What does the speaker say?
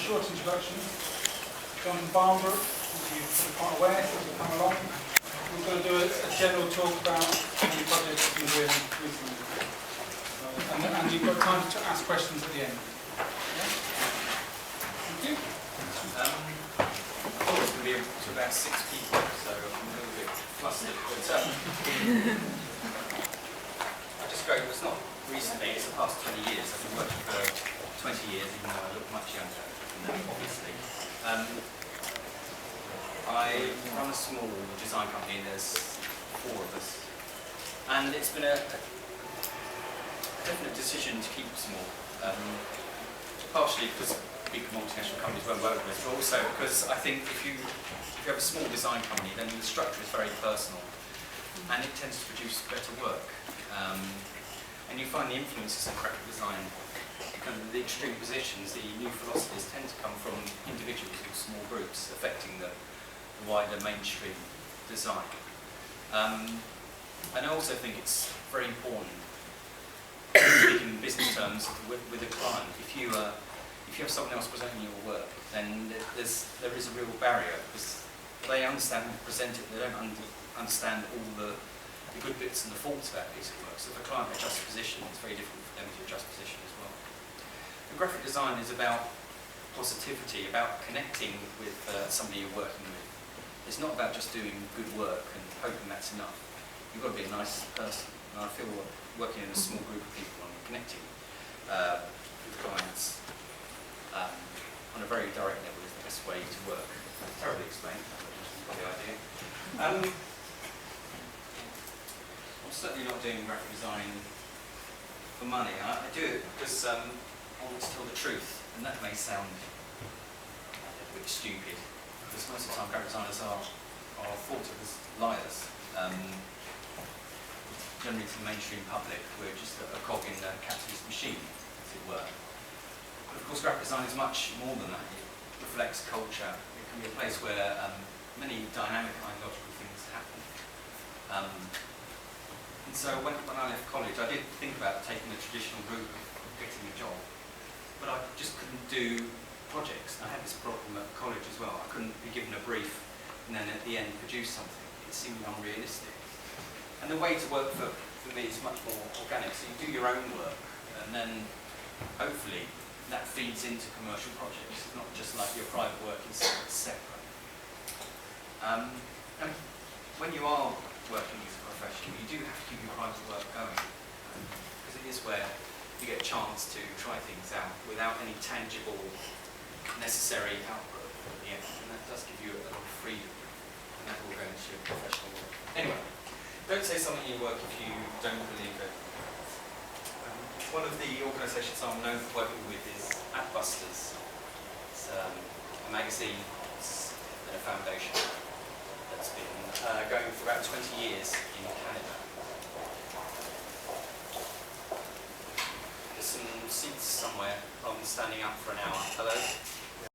short introduction. Jonathan Barnbrook, as you're quite aware, as you come along. We're going to do a general talk about any projects you've been doing recently. And you've got time to ask questions at the end. Yeah? Thank you. I thought it was going to be to about 6 people, so I'm a little bit flustered. But I just go, it's not recently, it's the past 20 years. I've been working for 20 years, even though I look much younger than that, obviously. I run a small design company, and there's 4 of us. And it's been a definite decision to keep it small. Partially because big multinational companies won't work with us, but also because I think if you have a small design company, then the structure is very personal, and it tends to produce better work. And you find the influences of graphic design, kind of the extreme positions, the new philosophies tend to come from individuals or small groups affecting the wider mainstream design. And I also think it's very important, speaking in business terms, with a client. If you have someone else presenting your work, then there is a real barrier, because they understand and present it, they don't understand all the good bits and the faults about a piece of work. So if a client adjusts position, it's very difficult for them to adjust position as well. And graphic design is about positivity, about connecting with somebody you're working with. It's not about just doing good work and hoping that's enough. You've got to be a nice person. And I feel working in a small group of people and connecting with clients on a very direct level is the best way to work. Terribly explained, but you've got the idea. I'm certainly not doing graphic design for money. I do it because I want to tell the truth, and that may sound a bit stupid, because most of the time graphic designers are thought of as liars. Generally to the mainstream public, we're just a cog in the capitalist machine, as it were. But of course graphic design is much more than that. It reflects culture. It can be a place where many dynamic ideological things happen. And so when I left college, I did think about taking the traditional route of getting a job, but I just couldn't do projects. I had this problem at college as well. I couldn't be given a brief and then at the end produce something. It seemed unrealistic. And the way to work for me is much more organic. So you do your own work, and then hopefully that feeds into commercial projects. It's not just like your private work is separate. And when you are working as a professional, you do have to keep your private work going, because it is where you get a chance to try things out without any tangible, necessary output at the end. And that does give you a lot of freedom, and that will go into your professional work. Anyway, don't say something in your work if you don't believe it. One of the organisations I'm known for working with is Adbusters. It's a magazine and a foundation that's been going for about 20 years in Canada. There's some seats somewhere rather than standing up for an hour.